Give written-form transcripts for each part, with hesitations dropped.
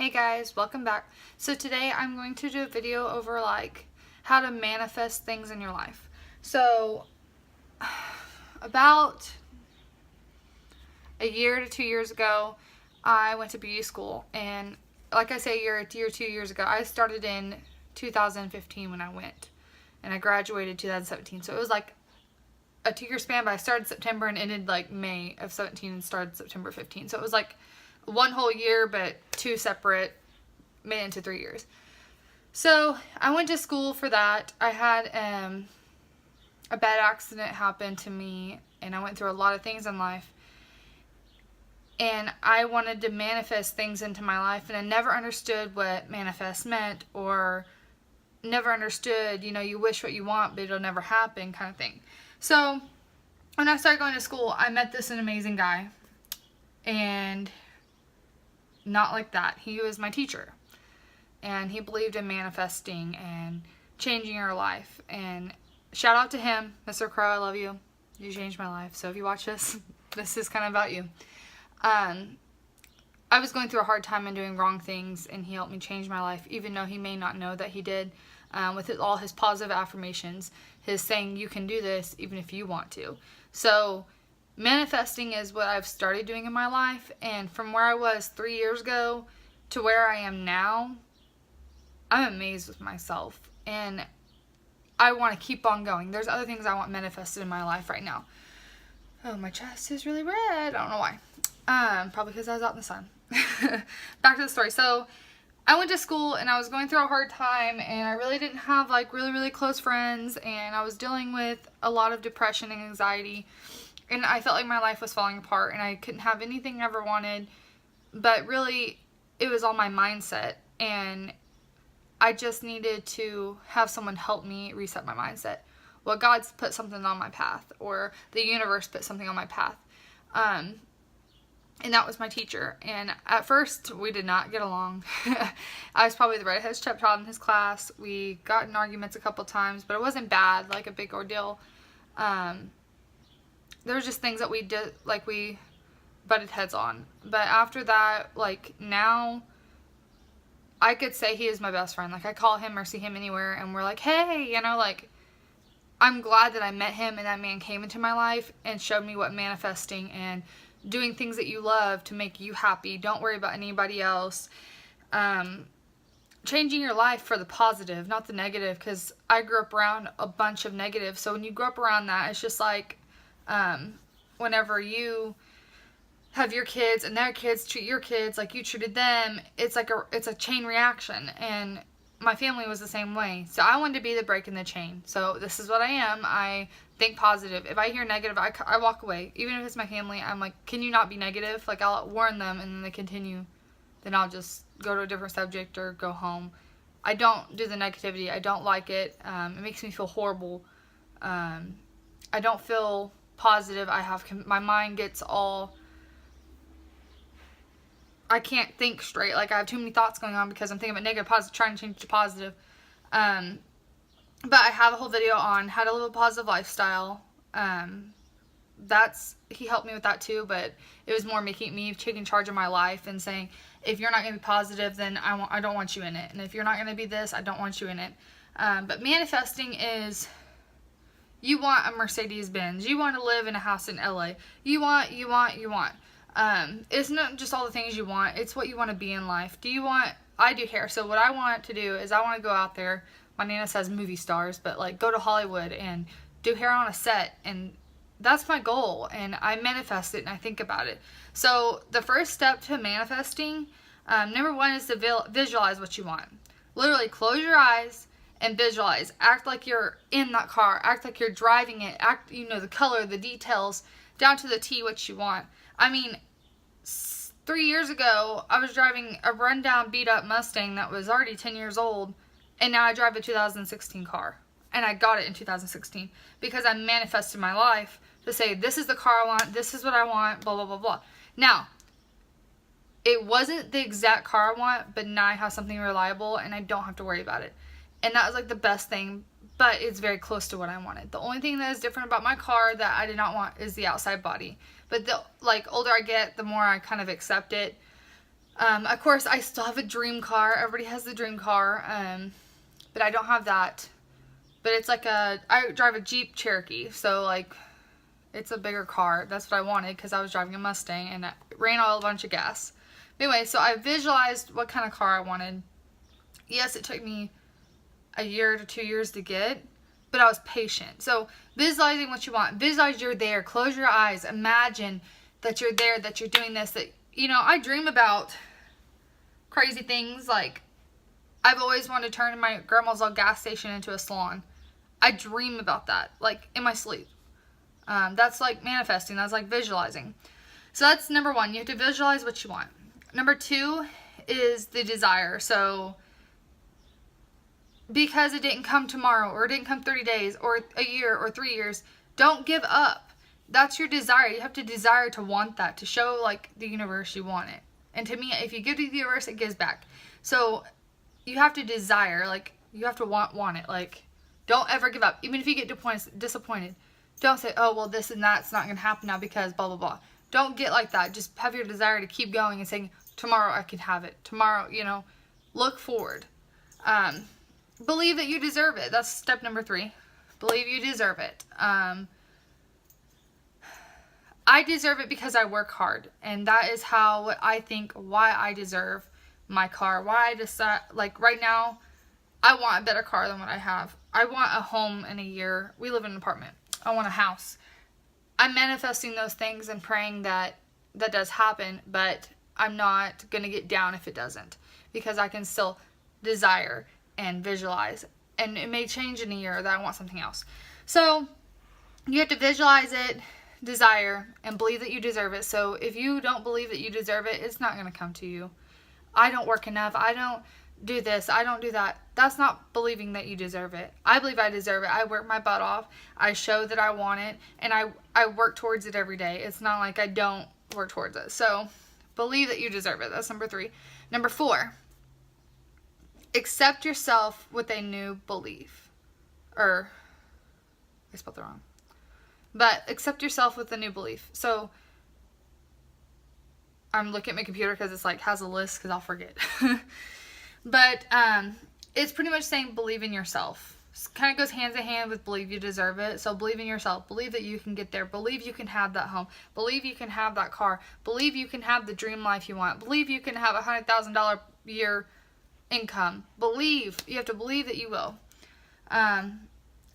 Hey guys, welcome back. So today I'm going to do a video over how to manifest things in your life. So about a year to 2 years ago, I went to beauty school, and like I say, 2 years ago, I started in 2015 when I went, and I graduated 2017. So it was like a 2 year span, but I started September and ended May of 17 and started September 15. So it was like one whole year, but two separate, made into 3 years. So I went to school for that. I had a bad accident happen to me, and I went through a lot of things in life. And I wanted to manifest things into my life, and I never understood what manifest meant, or never understood, you wish what you want, but it'll never happen kind of thing. So when I started going to school, I met an amazing guy, and not like that. He was my teacher, and he believed in manifesting and changing your life. And shout out to him, Mr. Crow, I love you. You changed my life. So if you watch this, this is kind of about you. I was going through a hard time and doing wrong things, and he helped me change my life, even though he may not know that he did, with all his positive affirmations, his saying you can do this even if you want to. So manifesting is what I've started doing in my life, and from where I was 3 years ago to where I am now, I'm amazed with myself, and I want to keep on going. There's other things I want manifested in my life right now. Oh, my chest is really red. I don't know why. Probably because I was out in the sun. Back to the story. So I went to school, and I was going through a hard time, and I really didn't have really close friends, and I was dealing with a lot of depression and anxiety, and I felt like my life was falling apart, and I couldn't have anything I ever wanted. But really, it was all my mindset, and I just needed to have someone help me reset my mindset. Well, God's put something on my path, or the universe put something on my path. And that was my teacher. And at first, we did not get along. I was probably the redheaded stepchild in his class. We got in arguments a couple times, but it wasn't bad, like a big ordeal. There was just things that we did, we butted heads on. But after that, now, I could say he is my best friend. I call him or see him anywhere, and we're like, hey, I'm glad that I met him, and that man came into my life and showed me what manifesting and doing things that you love to make you happy. Don't worry about anybody else. Changing your life for the positive, not the negative, because I grew up around a bunch of negative. So when you grow up around that, it's just whenever you have your kids and their kids treat your kids like you treated them, it's a chain reaction. And my family was the same way. So I wanted to be the break in the chain. So this is what I am. I think positive. If I hear negative, I walk away. Even if it's my family, I'm like, can you not be negative? I'll warn them, and then they continue. Then I'll just go to a different subject or go home. I don't do the negativity. I don't like it. It makes me feel horrible. I don't feel positive. My mind gets all... I can't think straight. I have too many thoughts going on because I'm thinking about negative, positive, trying to change to positive. But I have a whole video on how to live a positive lifestyle. He helped me with that too, but it was more making me taking charge of my life and saying, if you're not going to be positive, then I don't want you in it. And if you're not going to be this, I don't want you in it. But manifesting is, you want a Mercedes Benz. You want to live in a house in LA. You want. It's not just all the things you want. It's what you want to be in life. I do hair. So what I want to do is I want to go out there. My Nana says movie stars, but go to Hollywood and do hair on a set. And that's my goal. And I manifest it and I think about it. So the first step to manifesting, number one, is to visualize what you want. Literally close your eyes and visualize. Act like you're in that car. Act like you're driving it. Act, the color, the details, down to the T what you want. 3 years ago, I was driving a rundown, beat-up Mustang that was already 10 years old, and now I drive a 2016 car. And I got it in 2016 because I manifested my life to say, this is the car I want, this is what I want, blah, blah, blah, blah. Now, it wasn't the exact car I want, but now I have something reliable, and I don't have to worry about it. And that was, the best thing, but it's very close to what I wanted. The only thing that is different about my car that I did not want is the outside body. But the older I get, the more I kind of accept it. Of course, I still have a dream car. Everybody has the dream car, but I don't have that. But it's like I drive a Jeep Cherokee, so like it's a bigger car. That's what I wanted because I was driving a Mustang and it ran all a bunch of gas. Anyway, so I visualized what kind of car I wanted. Yes, it took me a year to 2 years to get, but I was patient. So visualizing what you want. Visualize you're there. Close your eyes. Imagine that you're there, that you're doing this. That, you know, I dream about crazy things. Like, I've always wanted to turn my grandma's old gas station into a salon. I dream about that, like, in my sleep. That's like manifesting. That's like visualizing. So that's number one. You have to visualize what you want. Number two is the desire. So because it didn't come tomorrow, or it didn't come 30 days, or a year, or 3 years, don't give up. That's your desire. You have to desire to want that, to show like the universe you want it. And to me, if you give to the universe, it gives back. So you have to desire, like, you have to want it. Like, don't ever give up. Even if you get disappointed, don't say, oh, well, this and that's not going to happen now because blah, blah, blah. Don't get like that. Just have your desire to keep going and saying, tomorrow I can have it. Tomorrow, you know, look forward. Believe that you deserve it. That's step number 3. Believe you deserve it. I deserve it because I work hard. And that is how I think why I deserve my car. Why I decide, like right now, I want a better car than what I have. I want a home in a year. We live in an apartment. I want a house. I'm manifesting those things and praying that that does happen, but I'm not going to get down if it doesn't, because I can still desire and visualize, and it may change in a year that I want something else. So you have to visualize it, desire, and believe that you deserve it. So if you don't believe that you deserve it, it's not going to come to you. I don't work enough. I don't do this. I don't do that. That's not believing that you deserve it. I believe I deserve it. I work my butt off. I show that I want it, and I work towards it every day. It's not like I don't work towards it. So believe that you deserve it. That's number 3. Number 4, accept yourself with a new belief. Or, I spelled it wrong. But accept yourself with a new belief. So I'm looking at my computer because it's like has a list because I'll forget. But it's pretty much saying believe in yourself. It kind of goes hand in hand with believe you deserve it. So believe in yourself. Believe that you can get there. Believe you can have that home. Believe you can have that car. Believe you can have the dream life you want. Believe you can have $100,000 a year income. Believe. You have to believe that you will.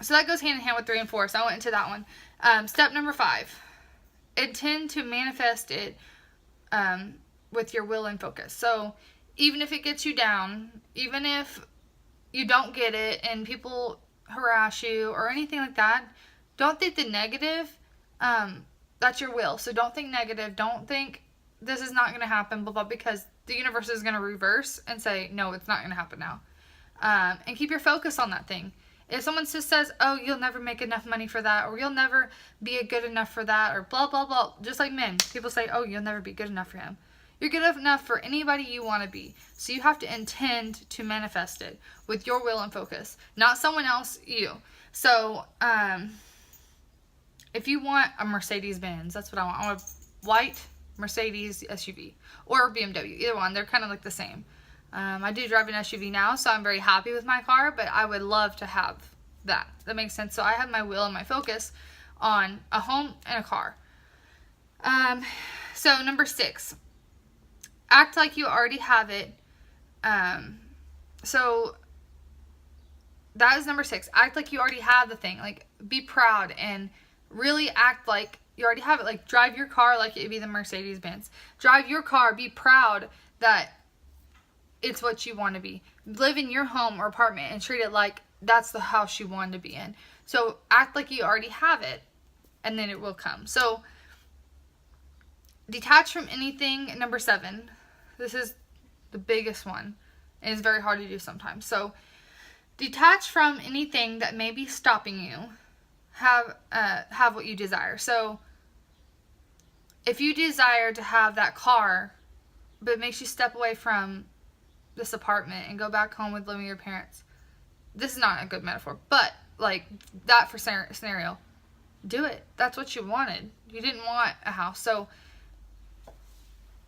So that goes hand in hand with 3 and 4. So I went into that one. Step number 5. Intend to manifest it with your will and focus. So even if it gets you down, even if you don't get it and people harass you or anything like that, don't think the negative. That's your will. So don't think negative. Don't think this is not going to happen, blah, blah, because the universe is going to reverse and say, no, it's not going to happen now. And keep your focus on that thing. If someone just says, oh, you'll never make enough money for that, or you'll never be good enough for that, or blah, blah, blah. Just like men. People say, oh, you'll never be good enough for him. You're good enough for anybody you want to be. So you have to intend to manifest it with your will and focus. Not someone else, you. So, if you want a Mercedes-Benz, that's what I want. I want a white Mercedes SUV. Or BMW. Either one. They're kind of like the same. I do drive an SUV now, so I'm very happy with my car, but I would love to have that. That makes sense. So I have my will and my focus on a home and a car. So number 6. Act like you already have it. So that is number 6. Act like you already have the thing. Like, be proud and really act like you already have it. Like, drive your car like it'd be the Mercedes-Benz. Drive your car. Be proud that it's what you want to be. Live in your home or apartment and treat it like that's the house you want to be in. So act like you already have it, and then it will come. So detach from anything. Number 7. This is the biggest one, and it's very hard to do sometimes. So detach from anything that may be stopping you. Have what you desire. So if you desire to have that car, but it makes you step away from this apartment and go back home with living with your parents. This is not a good metaphor, but like that for scenario, do it. That's what you wanted. You didn't want a house. So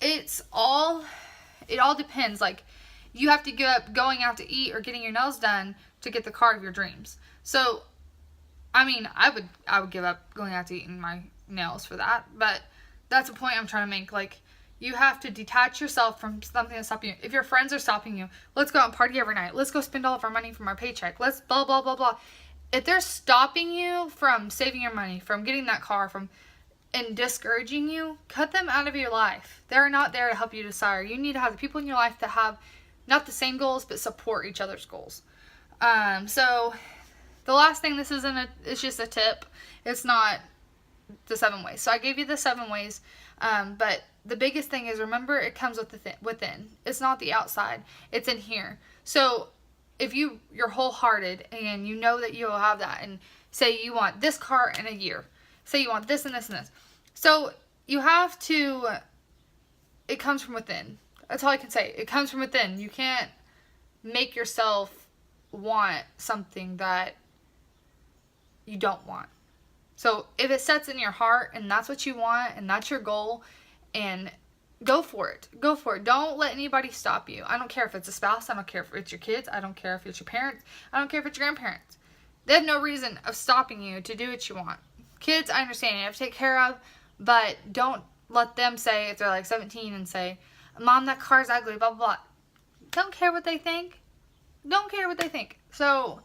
it's all It all depends. Like, you have to give up going out to eat or getting your nails done to get the car of your dreams. So, I mean, I would give up going out to eat and my nails for that. But that's a point I'm trying to make. Like, you have to detach yourself from something that's stopping you. If your friends are stopping you, let's go out and party every night. Let's go spend all of our money from our paycheck. Let's blah, blah, blah, blah. If they're stopping you from saving your money, from getting that car, and discouraging you, cut them out of your life. They're not there to help you desire. You need to have the people in your life that have not the same goals, but support each other's goals. So the last thing, it's just a tip. It's not the 7 ways. So I gave you the 7 ways. But the biggest thing is, remember, it comes within. It's not the outside. It's in here. So if you're wholehearted and you know that you'll have that, and say you want this car in a year. Say you want this and this and this. So you have to, it comes from within. That's all I can say. It comes from within. You can't make yourself want something that you don't want. So if it sets in your heart and that's what you want and that's your goal, and go for it. Go for it. Don't let anybody stop you. I don't care if it's a spouse. I don't care if it's your kids. I don't care if it's your parents. I don't care if it's your grandparents. They have no reason of stopping you to do what you want. Kids, I understand, you have to take care of, but don't let them say, if they're like 17, and say, Mom, that car's ugly, blah, blah, blah. Don't care what they think. Don't care what they think. So,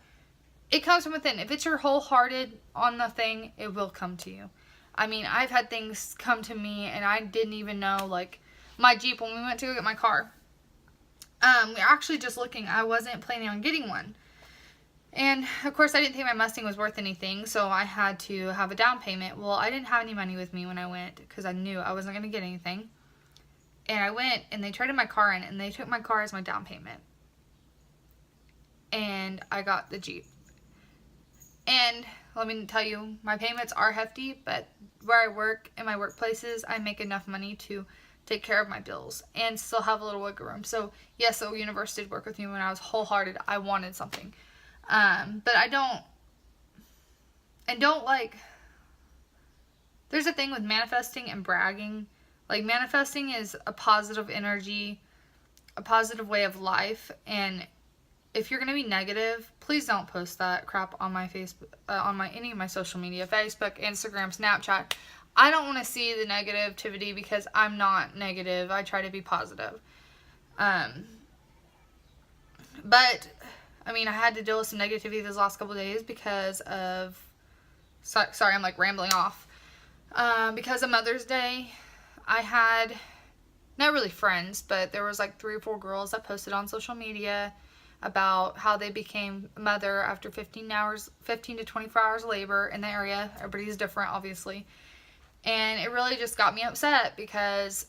it comes from within. If it's your wholehearted on the thing, it will come to you. I mean, I've had things come to me, and I didn't even know, like, my Jeep, when we went to go get my car, we were actually just looking. I wasn't planning on getting one. And, of course, I didn't think my Mustang was worth anything, so I had to have a down payment. Well, I didn't have any money with me when I went, because I knew I wasn't going to get anything. And I went, and they traded my car in, and they took my car as my down payment. And I got the Jeep. And let me tell you, my payments are hefty, but where I work, in my workplaces, I make enough money to take care of my bills and still have a little wiggle room. So, yes, the universe did work with me when I was wholehearted. I wanted something. But I don't like, there's a thing with manifesting and bragging. Like, manifesting is a positive energy, a positive way of life, and if you're going to be negative, please don't post that crap on my Facebook, any of my social media, Facebook, Instagram, Snapchat. I don't want to see the negativity because I'm not negative. I try to be positive. But I mean, I had to deal with some negativity these last couple of days because of, sorry, I'm like rambling off. Because of Mother's Day, I had, not really friends, but there was like 3 or 4 girls that posted on social media about how they became a mother after 15 to 24 hours of labor in the area. Everybody's different, obviously. And it really just got me upset because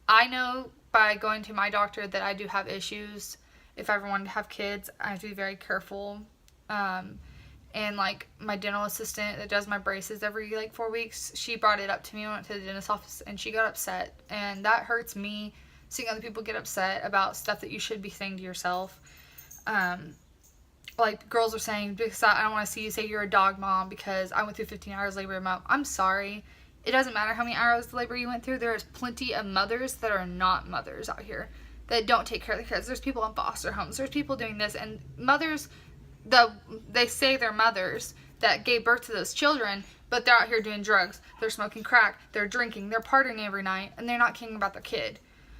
I know by going to my doctor that I do have issues. If I ever wanted to have kids, I have to be very careful. And like my dental assistant that does my braces every like 4 weeks, she brought it up to me. I went to the dentist's office and she got upset. And that hurts me, seeing other people get upset about stuff that you should be saying to yourself. Like girls are saying, because I don't want to see you say you're a dog mom because I went through 15 hours labor. Mom, I'm sorry. It doesn't matter how many hours of labor you went through. There's plenty of mothers that are not mothers out here that don't take care of their kids. There's people in foster homes. There's people doing this. And mothers, they say they're mothers that gave birth to those children, but they're out here doing drugs. They're smoking crack. They're drinking. They're partying every night. And they're not caring about their kid.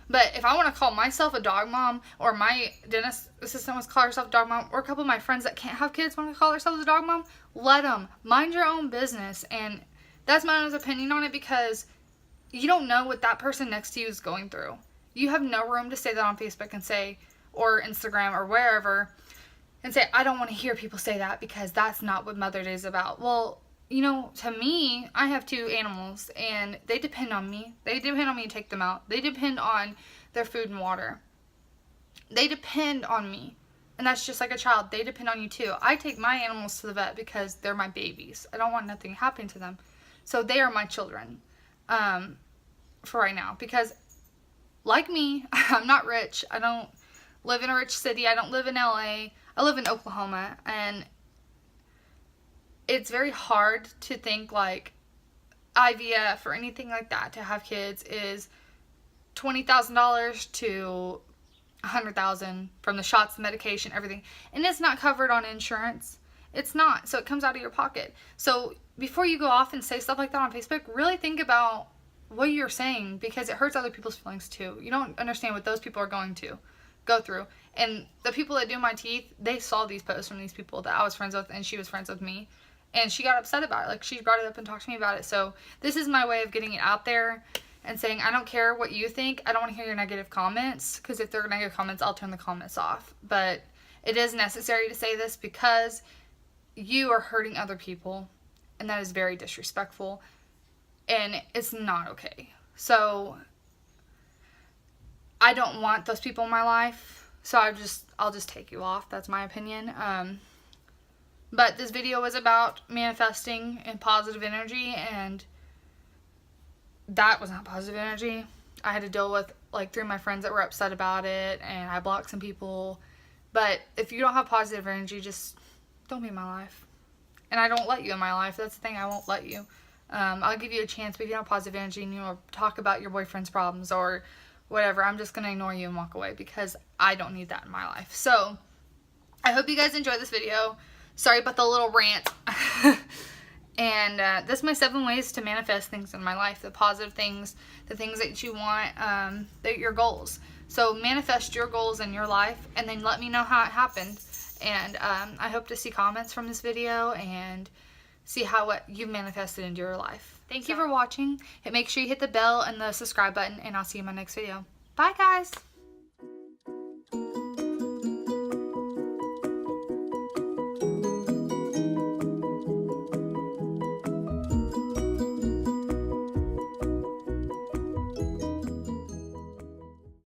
But if I want to call myself a dog mom, or my dentist assistant wants to call herself a dog mom, or a couple of my friends that can't have kids want to call themselves a dog mom, let them. Mind your own business. And that's my own opinion on it, because you don't know what that person next to you is going through. You have no room to say that on Facebook and say, or Instagram or wherever, and say, I don't want to hear people say that because that's not what Mother's Day is about. Well, you know, to me, I have 2 animals and they depend on me. They depend on me to take them out. They depend on their food and water. They depend on me. And that's just like a child. They depend on you too. I take my animals to the vet because they're my babies. I don't want nothing happening to them. So they are my children for right now. Because like me, I'm not rich. I don't live in a rich city. I don't live in LA. I live in Oklahoma. And it's very hard to think like IVF or anything like that, to have kids, is $20,000 to $100,000 from the shots, the medication, everything. And it's not covered on insurance. It's not. So it comes out of your pocket. So before you go off and say stuff like that on Facebook, really think about what you're saying, because it hurts other people's feelings too. You don't understand what those people are going to go through. And the people that do my teeth, they saw these posts from these people that I was friends with, and she was friends with me. And she got upset about it. Like, she brought it up and talked to me about it. So this is my way of getting it out there and saying, I don't care what you think. I don't want to hear your negative comments, because if they're negative comments, I'll turn the comments off. But it is necessary to say this because you are hurting other people, and that is very disrespectful, and it's not okay. So I don't want those people in my life, so I'll just take you off. That's my opinion. But this video was about manifesting and positive energy, and that was not positive energy. I had to deal with like 3 of my friends that were upset about it, and I blocked some people. But if you don't have positive energy, just don't be in my life. And I don't let you in my life. That's the thing, I won't let you. I'll give you a chance, but if you don't have positive energy and you want to talk about your boyfriend's problems or whatever, I'm just going to ignore you and walk away, because I don't need that in my life. So I hope you guys enjoyed this video. Sorry about the little rant. And that's my 7 ways to manifest things in my life. The positive things, the things that you want, your goals. So manifest your goals in your life, and then let me know how it happened. And I hope to see comments from this video and see how what you've manifested into your life. Thank you for watching. Make sure you hit the bell and the subscribe button, and I'll see you in my next video. Bye, guys.